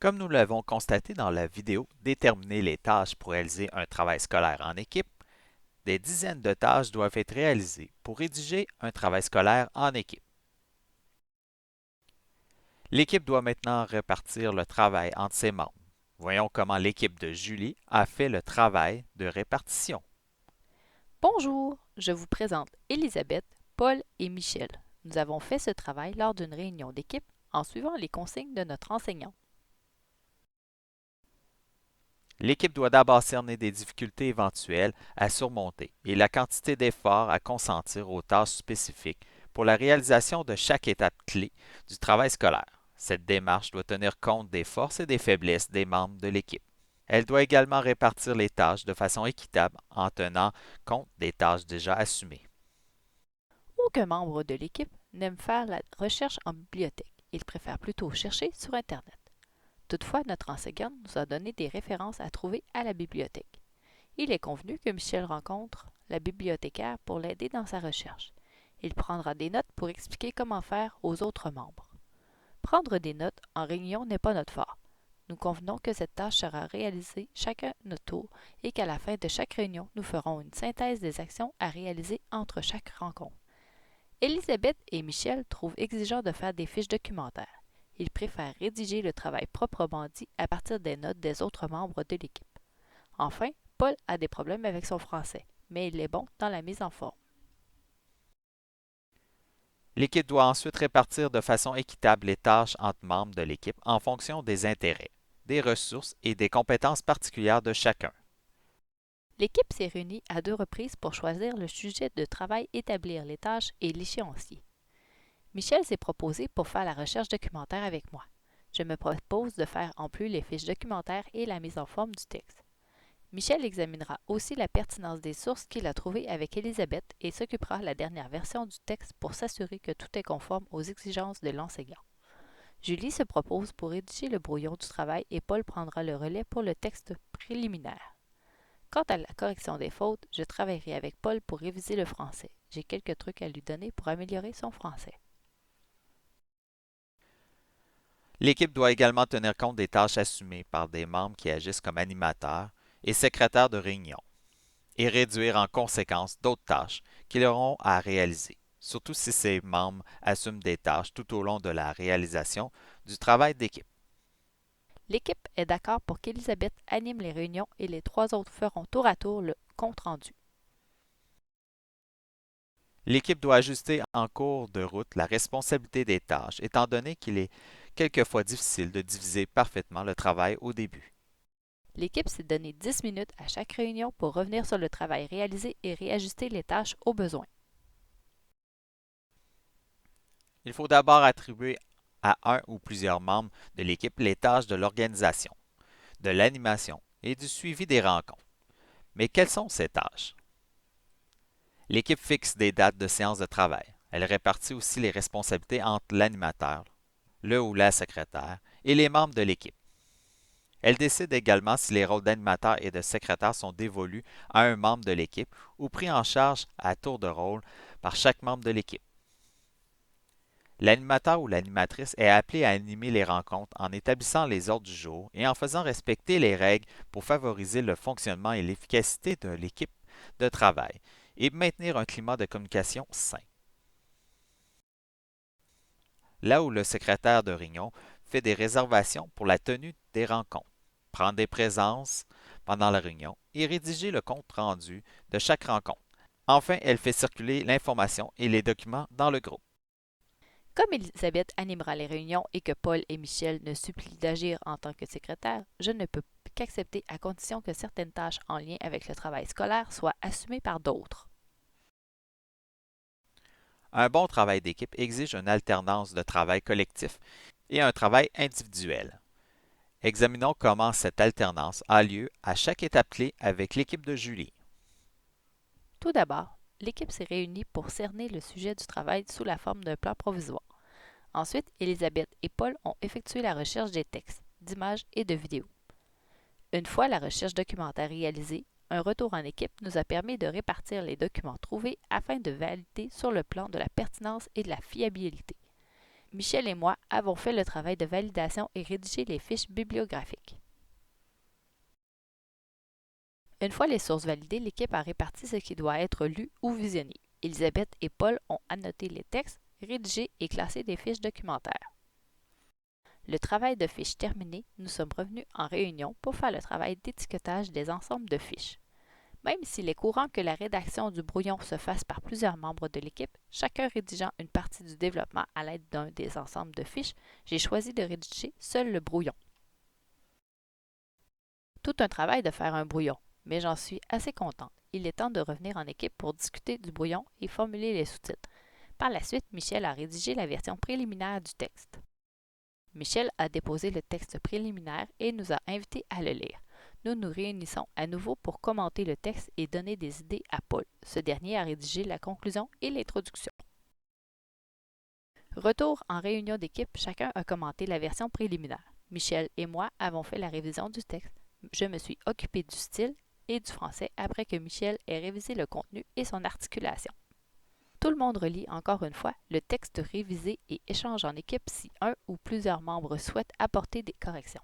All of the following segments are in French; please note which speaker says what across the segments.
Speaker 1: Comme nous l'avons constaté dans la vidéo Déterminer les tâches pour réaliser un travail scolaire en équipe, des dizaines de tâches doivent être réalisées pour rédiger un travail scolaire en équipe. L'équipe doit maintenant répartir le travail entre ses membres. Voyons comment l'équipe de Julie a fait le travail de répartition.
Speaker 2: Bonjour, je vous présente Elisabeth, Paul et Michel. Nous avons fait ce travail lors d'une réunion d'équipe en suivant les consignes de notre enseignant.
Speaker 1: L'équipe doit d'abord cerner des difficultés éventuelles à surmonter et la quantité d'efforts à consentir aux tâches spécifiques pour la réalisation de chaque étape clé du travail scolaire. Cette démarche doit tenir compte des forces et des faiblesses des membres de l'équipe. Elle doit également répartir les tâches de façon équitable en tenant compte des tâches déjà assumées.
Speaker 2: Aucun membre de l'équipe n'aime faire la recherche en bibliothèque. Il préfère plutôt chercher sur Internet. Toutefois, notre enseignant nous a donné des références à trouver à la bibliothèque. Il est convenu que Michel rencontre la bibliothécaire pour l'aider dans sa recherche. Il prendra des notes pour expliquer comment faire aux autres membres. Prendre des notes en réunion n'est pas notre fort. Nous convenons que cette tâche sera réalisée chacun notre tour et qu'à la fin de chaque réunion, nous ferons une synthèse des actions à réaliser entre chaque rencontre. Elisabeth et Michel trouvent exigeant de faire des fiches documentaires. Ils préfèrent rédiger le travail proprement dit à partir des notes des autres membres de l'équipe. Enfin, Paul a des problèmes avec son français, mais il est bon dans la mise en forme.
Speaker 1: L'équipe doit ensuite répartir de façon équitable les tâches entre membres de l'équipe en fonction des intérêts, des ressources et des compétences particulières de chacun.
Speaker 2: L'équipe s'est réunie à 2 reprises pour choisir le sujet de travail, établir les tâches et l'échéancier. Michel s'est proposé pour faire la recherche documentaire avec moi. Je me propose de faire en plus les fiches documentaires et la mise en forme du texte. Michel examinera aussi la pertinence des sources qu'il a trouvées avec Elisabeth et s'occupera de la dernière version du texte pour s'assurer que tout est conforme aux exigences de l'enseignant. Julie se propose pour rédiger le brouillon du travail et Paul prendra le relais pour le texte préliminaire. Quant à la correction des fautes, je travaillerai avec Paul pour réviser le français. J'ai quelques trucs à lui donner pour améliorer son français.
Speaker 1: L'équipe doit également tenir compte des tâches assumées par des membres qui agissent comme animateurs et secrétaires de réunion et réduire en conséquence d'autres tâches qu'ils auront à réaliser, surtout si ces membres assument des tâches tout au long de la réalisation du travail d'équipe.
Speaker 2: L'équipe est d'accord pour qu'Elisabeth anime les réunions et les 3 autres feront tour à tour le compte-rendu.
Speaker 1: L'équipe doit ajuster en cours de route la responsabilité des tâches, étant donné qu'il est quelquefois difficile de diviser parfaitement le travail au début.
Speaker 2: L'équipe s'est donné 10 minutes à chaque réunion pour revenir sur le travail réalisé et réajuster les tâches au besoin.
Speaker 1: Il faut d'abord attribuer à un ou plusieurs membres de l'équipe les tâches de l'organisation, de l'animation et du suivi des rencontres. Mais quelles sont ces tâches? L'équipe fixe des dates de séances de travail. Elle répartit aussi les responsabilités entre l'animateur, le ou la secrétaire et les membres de l'équipe. Elle décide également si les rôles d'animateur et de secrétaire sont dévolus à un membre de l'équipe ou pris en charge à tour de rôle par chaque membre de l'équipe. L'animateur ou l'animatrice est appelé à animer les rencontres en établissant les ordres du jour et en faisant respecter les règles pour favoriser le fonctionnement et l'efficacité de l'équipe de travail et maintenir un climat de communication sain. Là où le secrétaire de réunion fait des réservations pour la tenue des rencontres, prendre des présences pendant la réunion et rédiger le compte-rendu de chaque rencontre. Enfin, elle fait circuler l'information et les documents dans le groupe.
Speaker 2: Comme Elisabeth animera les réunions et que Paul et Michel ne supplient d'agir en tant que secrétaire, je ne peux qu'accepter à condition que certaines tâches en lien avec le travail scolaire soient assumées par d'autres.
Speaker 1: Un bon travail d'équipe exige une alternance de travail collectif et un travail individuel. Examinons comment cette alternance a lieu à chaque étape clé avec l'équipe de Julie.
Speaker 2: Tout d'abord, l'équipe s'est réunie pour cerner le sujet du travail sous la forme d'un plan provisoire. Ensuite, Elisabeth et Paul ont effectué la recherche des textes, d'images et de vidéos. Une fois la recherche documentaire réalisée, un retour en équipe nous a permis de répartir les documents trouvés afin de valider sur le plan de la pertinence et de la fiabilité. Michel et moi avons fait le travail de validation et rédigé les fiches bibliographiques. Une fois les sources validées, l'équipe a réparti ce qui doit être lu ou visionné. Elisabeth et Paul ont annoté les textes, rédigé et classé des fiches documentaires. Le travail de fiches terminé, nous sommes revenus en réunion pour faire le travail d'étiquetage des ensembles de fiches. Même s'il est courant que la rédaction du brouillon se fasse par plusieurs membres de l'équipe, chacun rédigeant une partie du développement à l'aide d'un des ensembles de fiches, j'ai choisi de rédiger seul le brouillon. Tout un travail de faire un brouillon, mais j'en suis assez contente. Il est temps de revenir en équipe pour discuter du brouillon et formuler les sous-titres. Par la suite, Michel a rédigé la version préliminaire du texte. Michel a déposé le texte préliminaire et nous a invités à le lire. Nous nous réunissons à nouveau pour commenter le texte et donner des idées à Paul. Ce dernier a rédigé la conclusion et l'introduction. Retour en réunion d'équipe, chacun a commenté la version préliminaire. Michel et moi avons fait la révision du texte. Je me suis occupée du style et du français après que Michel ait révisé le contenu et son articulation. Tout le monde relit encore une fois le texte révisé et échange en équipe si un ou plusieurs membres souhaitent apporter des corrections.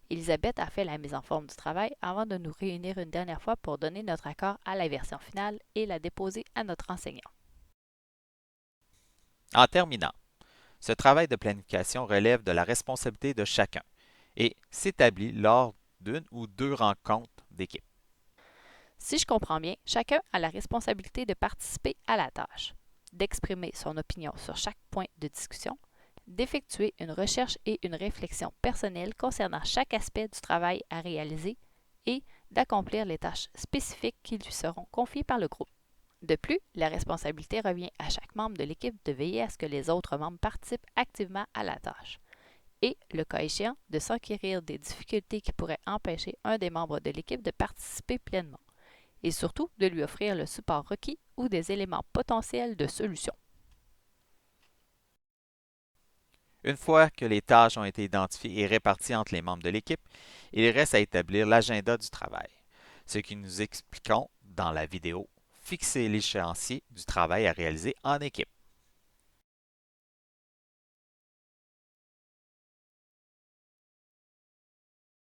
Speaker 2: Elisabeth a fait la mise en forme du travail avant de nous réunir une dernière fois pour donner notre accord à la version finale et la déposer à notre enseignant.
Speaker 1: En terminant, ce travail de planification relève de la responsabilité de chacun et s'établit lors d'une ou deux rencontres d'équipe.
Speaker 2: Si je comprends bien, chacun a la responsabilité de participer à la tâche, d'exprimer son opinion sur chaque point de discussion, d'effectuer une recherche et une réflexion personnelle concernant chaque aspect du travail à réaliser et d'accomplir les tâches spécifiques qui lui seront confiées par le groupe. De plus, la responsabilité revient à chaque membre de l'équipe de veiller à ce que les autres membres participent activement à la tâche et, le cas échéant, de s'enquérir des difficultés qui pourraient empêcher un des membres de l'équipe de participer pleinement et surtout de lui offrir le support requis ou des éléments potentiels de solution.
Speaker 1: Une fois que les tâches ont été identifiées et réparties entre les membres de l'équipe, il reste à établir l'agenda du travail, ce que nous expliquons dans la vidéo, fixer l'échéancier du travail à réaliser en équipe.